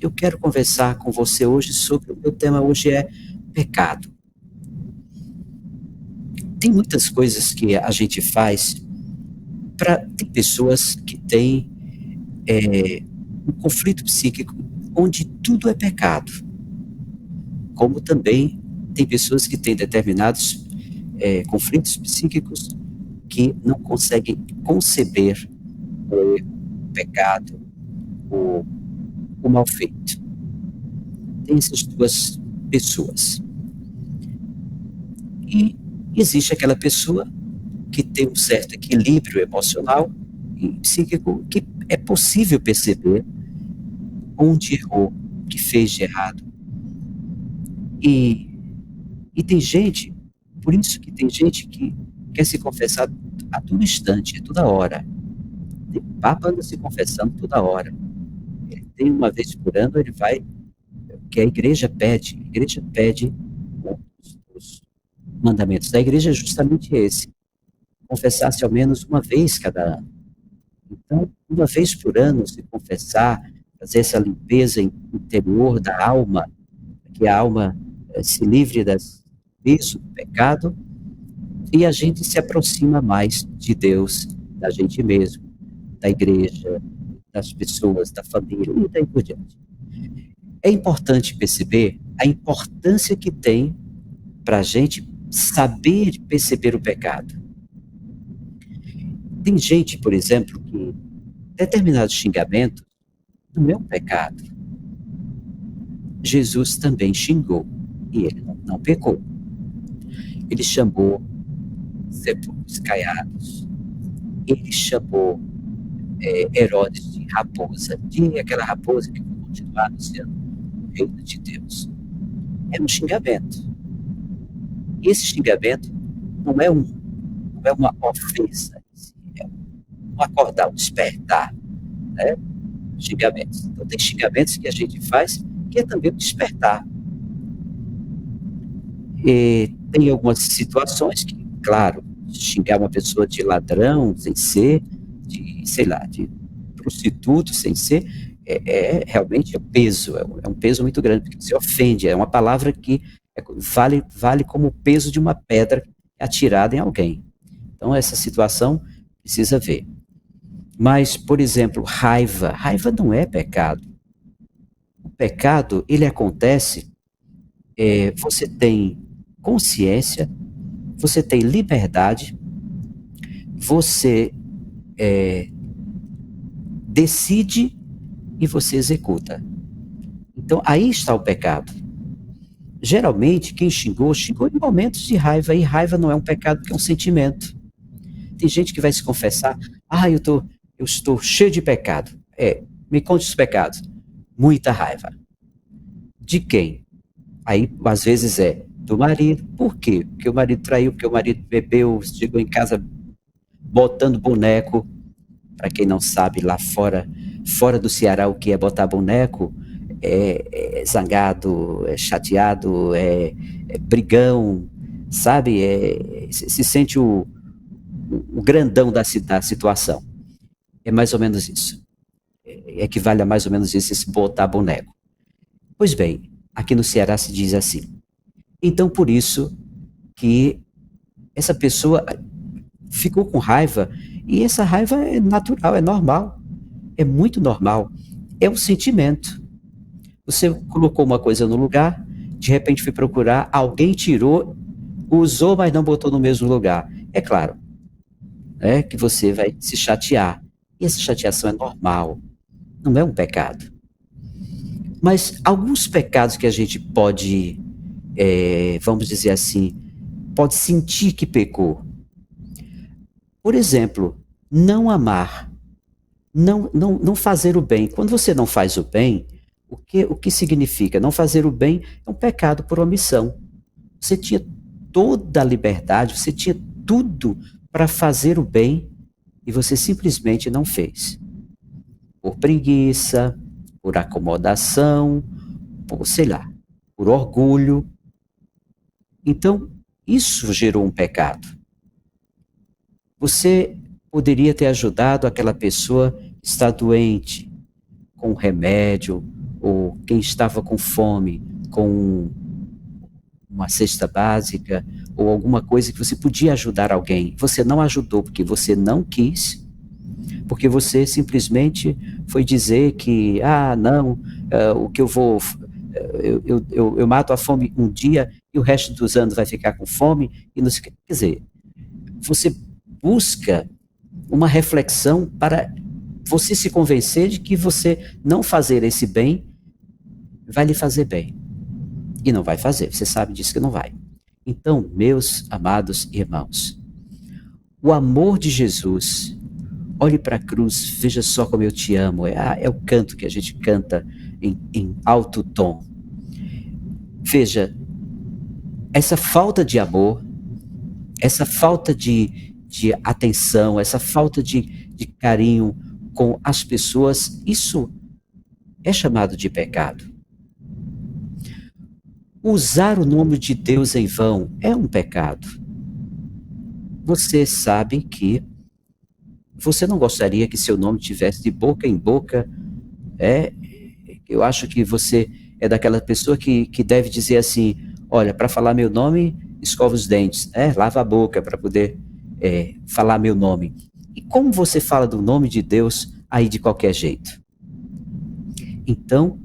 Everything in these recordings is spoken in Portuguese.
Eu quero conversar com você hoje sobre o meu tema hoje é pecado. Tem muitas coisas que a gente faz tem pessoas que têm um conflito psíquico onde tudo é pecado, como também tem pessoas que têm determinados conflitos psíquicos que não conseguem conceber o pecado, o mal feito. Tem essas duas pessoas. E existe aquela pessoa que tem um certo equilíbrio emocional e psíquico, que é possível perceber onde errou, o que fez de errado. E tem gente, por isso que tem gente que quer se confessar a todo instante, a toda hora. O Papa anda se confessando toda hora. Ele tem uma vez por ano, ele vai, que a igreja pede os mandamentos da igreja é justamente esse, confessar-se ao menos uma vez cada ano. Então, uma vez por ano, se confessar, fazer essa limpeza interior da alma, que a alma se livre das peso do pecado, e a gente se aproxima mais de Deus, da gente mesmo, da igreja, das pessoas, da família, e daí por diante. É importante perceber a importância que tem para a gente saber perceber o pecado. Tem gente, por exemplo, que determinados xingamentos não é um pecado. Jesus também xingou e ele não pecou. Ele chamou sepulcros caiados, ele chamou Herodes de raposa, de aquela raposa que vai continuar anunciando o reino de Deus. É um xingamento. E esse xingamento não é uma ofensa, é um acordar, um despertar, né? Xingamentos. Então tem xingamentos que a gente faz que é também um despertar. E tem algumas situações que, claro, xingar uma pessoa de ladrão sem ser, de, sei lá, de prostituto sem ser, realmente peso, é um peso muito grande, porque você ofende, é uma palavra que vale como o peso de uma pedra atirada em alguém. Então essa situação precisa ver. Mas, por exemplo, raiva não é pecado. O pecado, ele acontece, você tem consciência, você tem liberdade, você decide e você executa. Então, aí está o pecado. Geralmente, quem xingou em momentos de raiva, e raiva não é um pecado, porque é um sentimento. Tem gente que vai se confessar, eu estou cheio de pecado. Me conte os pecados. Muita raiva. De quem? Aí, às vezes, do marido. Por quê? Porque o marido traiu, porque o marido bebeu, chegou em casa botando boneco. Para quem não sabe, lá fora do Ceará, o que é botar boneco? É zangado, é chateado, é brigão, sabe? Se sente o grandão da situação. É mais ou menos isso. Equivale a mais ou menos isso, esse botar boneco. Pois bem, aqui no Ceará se diz assim. Então, por isso que essa pessoa ficou com raiva, e essa raiva é natural, é normal, é muito normal, é um sentimento. Você colocou uma coisa no lugar, de repente foi procurar, alguém tirou, usou, mas não botou no mesmo lugar. É claro, que você vai se chatear, e essa chateação é normal, não é um pecado. Mas alguns pecados que a gente pode, vamos dizer assim, pode sentir que pecou. Por exemplo, não amar, não fazer o bem. Quando você não faz o bem, o que significa? Não fazer o bem é um pecado por omissão. Você tinha toda a liberdade, você tinha tudo para fazer o bem e você simplesmente não fez. Por preguiça, por acomodação, por, sei lá, por orgulho. Então, isso gerou um pecado. Você poderia ter ajudado aquela pessoa que está doente, com um remédio, ou quem estava com fome, com uma cesta básica, ou alguma coisa que você podia ajudar alguém. Você não ajudou porque você não quis, porque você simplesmente foi dizer que, não, o que eu vou... Eu mato a fome um dia e o resto dos anos vai ficar com fome. E não sei, quer dizer, você busca uma reflexão para você se convencer de que você não fazer esse bem vai lhe fazer bem. E não vai fazer, você sabe disso que não vai. Então, meus amados irmãos, o amor de Jesus, olhe para a cruz, veja só como eu te amo, é o canto que a gente canta em alto tom. Veja, essa falta de amor, essa falta de atenção, essa falta de carinho com as pessoas, isso é chamado de pecado. Usar o nome de Deus em vão é um pecado. Você sabe que você não gostaria que seu nome tivesse de boca em boca. Eu acho que você é daquela pessoa que deve dizer assim, olha, para falar meu nome, escova os dentes, lava a boca para poder falar meu nome. E como você fala do nome de Deus aí de qualquer jeito? Então,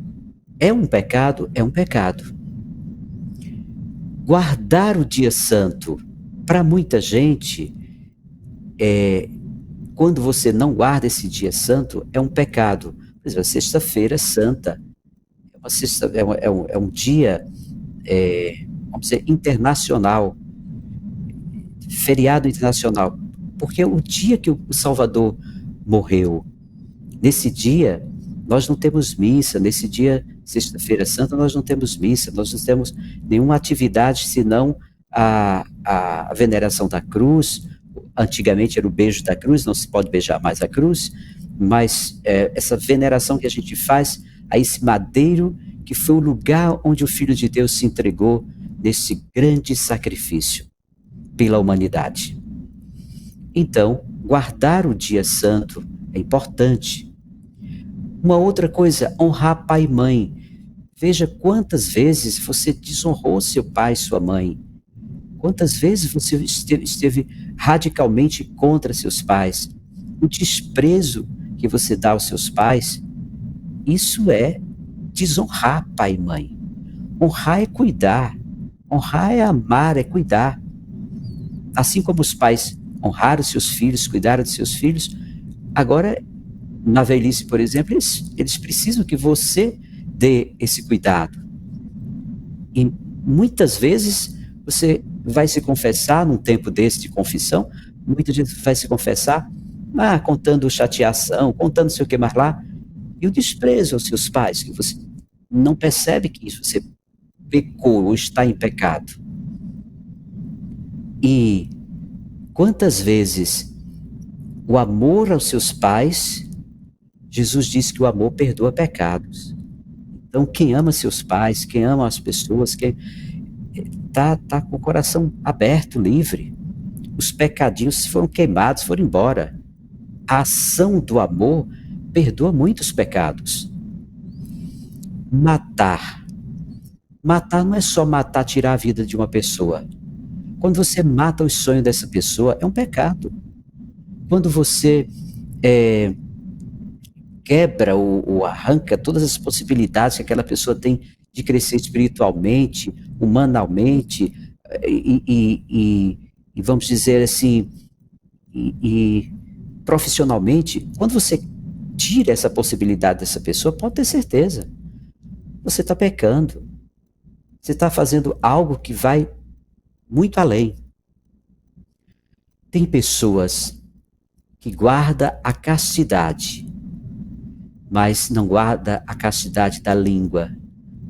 é um pecado, é um pecado. Guardar o dia santo, para muita gente, quando você não guarda esse dia santo, é um pecado. Por exemplo, a sexta-feira santa é um dia, vamos dizer, internacional, feriado internacional, porque o dia que o Salvador morreu, nesse dia, nós não temos missa, nesse dia, sexta-feira santa, nós não temos missa, nós não temos nenhuma atividade senão a veneração da cruz. Antigamente era o beijo da cruz, não se pode beijar mais a cruz, mas essa veneração que a gente faz a esse madeiro que foi o lugar onde o Filho de Deus se entregou nesse grande sacrifício pela humanidade. Então, guardar o dia santo é importante. Uma outra coisa, honrar pai e mãe. Veja quantas vezes você desonrou seu pai e sua mãe. Quantas vezes você esteve radicalmente contra seus pais. O desprezo que você dá aos seus pais, isso é desonrar pai e mãe. Honrar é cuidar. Honrar é amar, é cuidar. Assim como os pais honraram seus filhos, cuidaram de seus filhos, agora, na velhice, por exemplo, eles precisam que você dê esse cuidado. E muitas vezes você vai se confessar num tempo desse de confissão, muita gente vai se confessar, contando chateação, contando sei o que mais lá, e o desprezo aos seus pais, que você não percebe que isso você pecou ou está em pecado. E quantas vezes o amor aos seus pais, Jesus disse que o amor perdoa pecados. Então, quem ama seus pais, quem ama as pessoas, quem tá com o coração aberto, livre. Os pecadinhos foram queimados, foram embora. A ação do amor perdoa muitos pecados. Matar. Matar não é só matar, tirar a vida de uma pessoa. Quando você mata os sonhos dessa pessoa, é um pecado. Quando você quebra ou arranca todas as possibilidades que aquela pessoa tem de crescer espiritualmente, humanamente, e vamos dizer assim, e profissionalmente, quando você tira essa possibilidade dessa pessoa, pode ter certeza, você está pecando. Você está fazendo algo que vai muito além. Tem pessoas que guardam a castidade, mas não guarda a castidade da língua,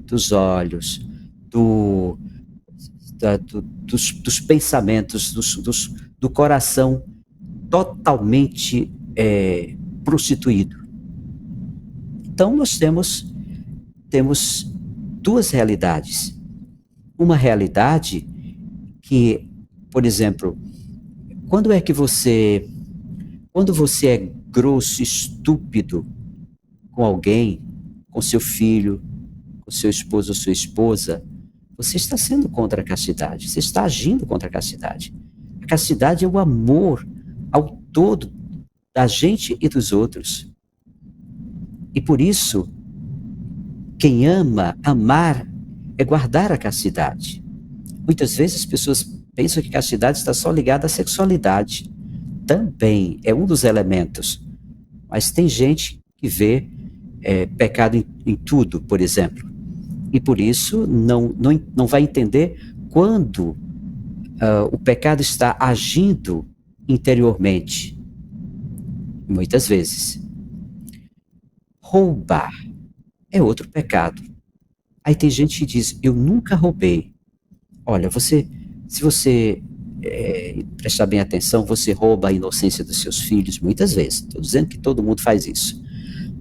dos olhos, dos pensamentos, do coração totalmente prostituído. Então nós temos duas realidades. Uma realidade que, por exemplo, quando você é grosso, estúpido com alguém, com seu filho, com seu esposo ou sua esposa, você está sendo contra a castidade, você está agindo contra a castidade. A castidade é o amor ao todo da gente e dos outros. E por isso, quem ama, amar, é guardar a castidade. Muitas vezes as pessoas pensam que castidade está só ligada à sexualidade. Também é um dos elementos. Mas tem gente que vê pecado em tudo, por exemplo. E por isso não vai entender quando o pecado está agindo interiormente. Muitas vezes. Roubar é outro pecado. Aí tem gente que diz, eu nunca roubei. Olha, se você prestar bem atenção, você rouba a inocência dos seus filhos muitas vezes. Estou dizendo que todo mundo faz isso.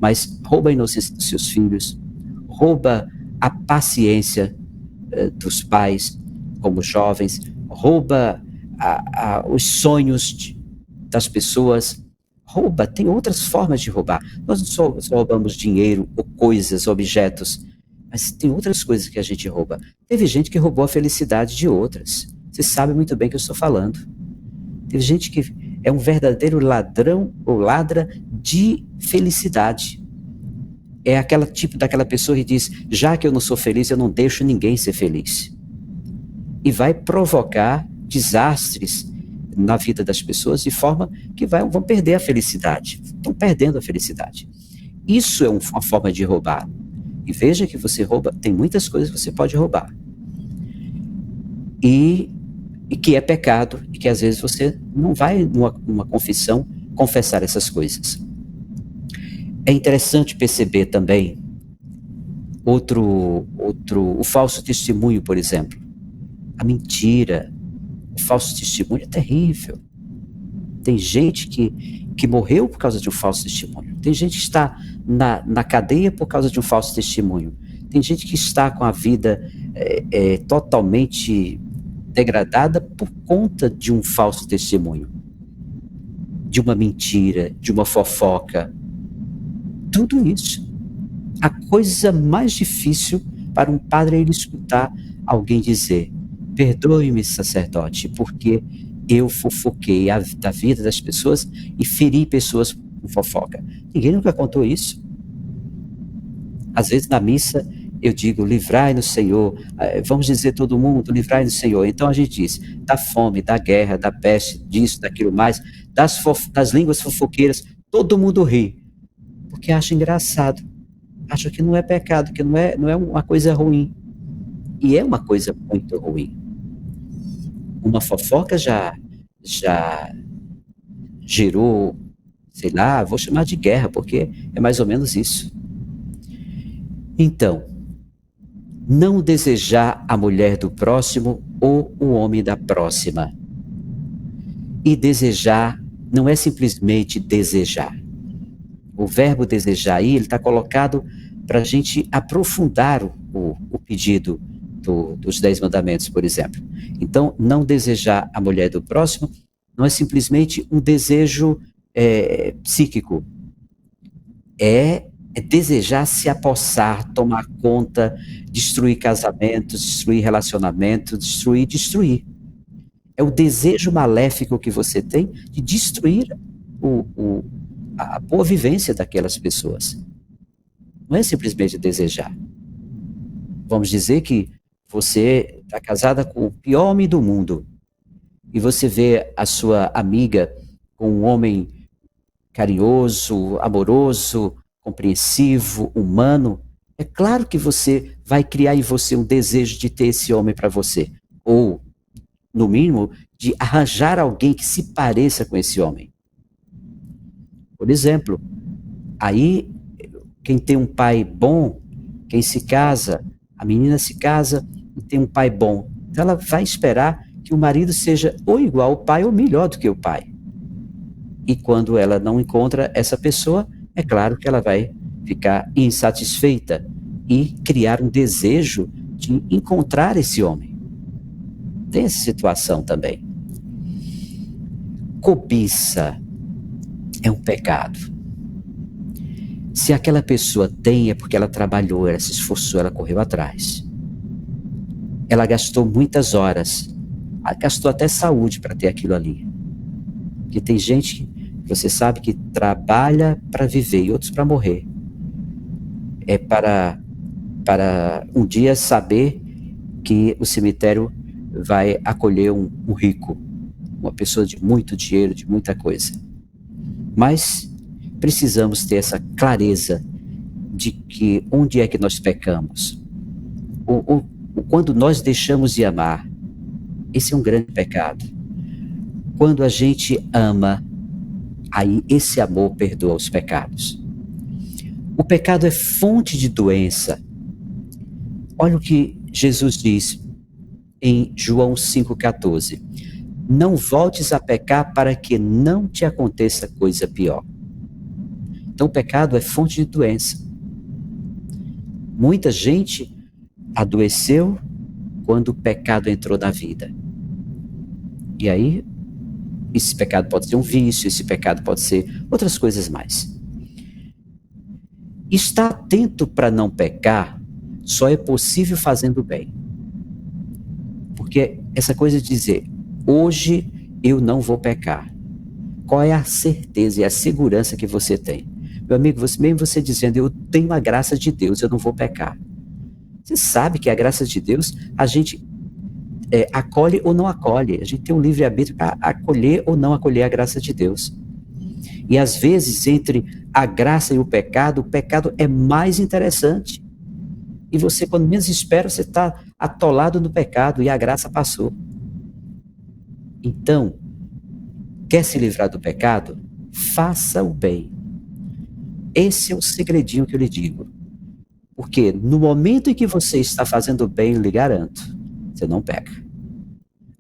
Mas rouba a inocência dos seus filhos, rouba a paciência dos pais, como jovens, rouba os sonhos das pessoas, rouba, tem outras formas de roubar. Nós não só roubamos dinheiro ou coisas, objetos, mas tem outras coisas que a gente rouba. Teve gente que roubou a felicidade de outras. Você sabe muito bem o que eu estou falando. Teve gente que é um verdadeiro ladrão ou ladra de felicidade. É aquela tipo daquela pessoa que diz, já que eu não sou feliz, eu não deixo ninguém ser feliz. E vai provocar desastres na vida das pessoas de forma que vão perder a felicidade. Estão perdendo a felicidade. Isso é uma forma de roubar. E veja que você rouba, tem muitas coisas que você pode roubar. E que é pecado, e que às vezes você não vai numa confissão confessar essas coisas. É interessante perceber também o falso testemunho, por exemplo. A mentira, o falso testemunho é terrível. Tem gente que morreu por causa de um falso testemunho. Tem gente que está na cadeia por causa de um falso testemunho. Tem gente que está com a vida totalmente degradada por conta de um falso testemunho, de uma mentira, de uma fofoca. Tudo isso. A coisa mais difícil para um padre é ele escutar alguém dizer, perdoe-me, sacerdote, porque eu fofoquei da vida das pessoas e feri pessoas com fofoca. Ninguém nunca contou isso. Às vezes na missa eu digo, livrai-nos, Senhor, vamos dizer todo mundo, livrai-nos, Senhor. Então a gente diz, da fome, da guerra, da peste, disso, daquilo mais, das línguas fofoqueiras, todo mundo ri, porque acha engraçado, acha que não é pecado, que não é uma coisa ruim. E é uma coisa muito ruim. Uma fofoca já gerou, sei lá, vou chamar de guerra, porque é mais ou menos isso. Então, não desejar a mulher do próximo ou o homem da próxima. E desejar não é simplesmente desejar. O verbo desejar aí, ele está colocado para a gente aprofundar o pedido dos 10 mandamentos, por exemplo. Então, não desejar a mulher do próximo não é simplesmente um desejo psíquico. É desejar se apossar, tomar conta, destruir casamentos, destruir relacionamentos, destruir. É o desejo maléfico que você tem de destruir a boa vivência daquelas pessoas. Não é simplesmente desejar. Vamos dizer que você está casada com o pior homem do mundo e você vê a sua amiga com um homem carinhoso, amoroso, compreensivo, humano. É claro que você vai criar em você um desejo de ter esse homem para você. Ou, no mínimo, de arranjar alguém que se pareça com esse homem. Por exemplo, aí, quem tem um pai bom, quem se casa, a menina se casa e tem um pai bom, então ela vai esperar que o marido seja ou igual ao pai ou melhor do que o pai. E quando ela não encontra essa pessoa, é claro que ela vai ficar insatisfeita e criar um desejo de encontrar esse homem. Tem essa situação também. Cobiça é um pecado. Se aquela pessoa tem, é porque ela trabalhou, ela se esforçou, ela correu atrás. Ela gastou muitas horas, gastou até saúde para ter aquilo ali. Porque tem gente, você sabe, que trabalha para viver e outros para morrer. É para um dia saber que o cemitério vai acolher um rico, uma pessoa de muito dinheiro, de muita coisa. Mas precisamos ter essa clareza de que onde é que nós pecamos. Quando nós deixamos de amar, esse é um grande pecado. Quando a gente ama, aí esse amor perdoa os pecados. O pecado é fonte de doença. Olha o que Jesus diz em João 5,14. Não voltes a pecar para que não te aconteça coisa pior. Então o pecado é fonte de doença. Muita gente adoeceu quando o pecado entrou na vida. E aí, esse pecado pode ser um vício, esse pecado pode ser outras coisas mais. Estar atento para não pecar só é possível fazendo bem. Porque essa coisa de dizer, hoje eu não vou pecar. Qual é a certeza e a segurança que você tem? Meu amigo, mesmo você dizendo, eu tenho a graça de Deus, eu não vou pecar. Você sabe que a graça de Deus, a gente acolhe ou não acolhe. A gente tem um livre-arbítrio para acolher ou não acolher a graça de Deus. E às vezes, entre a graça e o pecado é mais interessante. E você, quando menos espera, você está atolado no pecado e a graça passou. Então, quer se livrar do pecado? Faça o bem. Esse é o segredinho que eu lhe digo. Porque no momento em que você está fazendo bem, eu lhe garanto, você não peca.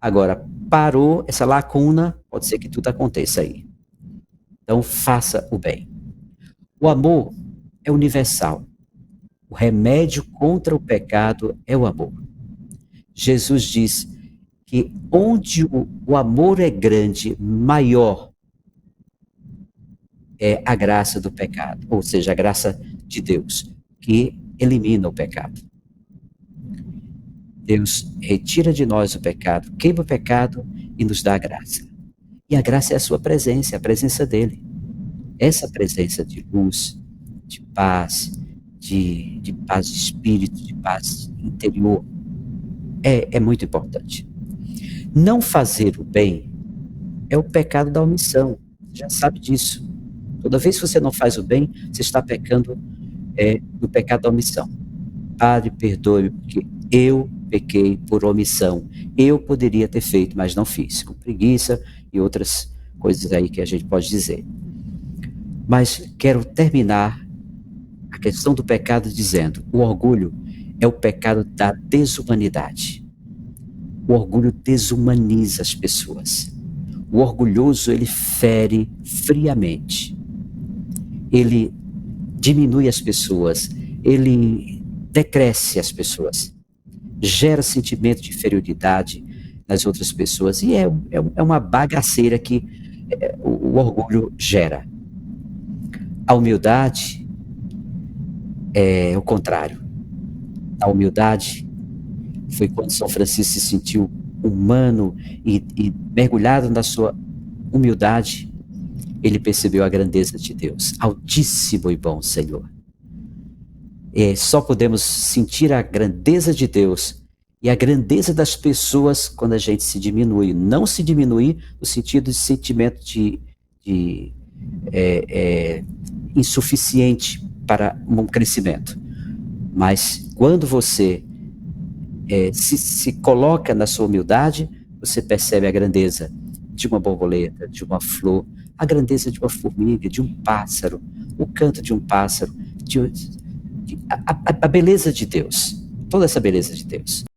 Agora, parou essa lacuna, pode ser que tudo aconteça aí. Então, faça o bem. O amor é universal. O remédio contra o pecado é o amor. Jesus diz que onde o amor é grande, maior é a graça do pecado, ou seja, a graça de Deus, que elimina o pecado. Deus retira de nós o pecado, queima o pecado e nos dá a graça. E a graça é a sua presença, a presença dele. Essa presença de luz, de paz, de paz de espírito, de paz interior, é muito importante. Não fazer o bem é o pecado da omissão. Você já sabe disso. Toda vez que você não faz o bem, você está pecando no pecado da omissão. Padre, perdoe-me, porque eu pequei por omissão. Eu poderia ter feito, mas não fiz. Com preguiça e outras coisas aí que a gente pode dizer. Mas quero terminar a questão do pecado dizendo, o orgulho é o pecado da desumanidade. O orgulho desumaniza as pessoas. O orgulhoso, ele fere friamente. Ele diminui as pessoas, ele decresce as pessoas, gera sentimento de inferioridade nas outras pessoas, e é uma bagaceira que o orgulho gera. A humildade é o contrário. A humildade foi quando São Francisco se sentiu humano e mergulhado na sua humildade, ele percebeu a grandeza de Deus, Altíssimo e bom Senhor. Só podemos sentir a grandeza de Deus e a grandeza das pessoas quando a gente se diminui. Não se diminuir no sentido de sentimento de insuficiente para um crescimento. Mas quando você se coloca na sua humildade, você percebe a grandeza de uma borboleta, de uma flor, a grandeza de uma formiga, de um pássaro, o canto de um pássaro, a beleza de Deus, toda essa beleza de Deus.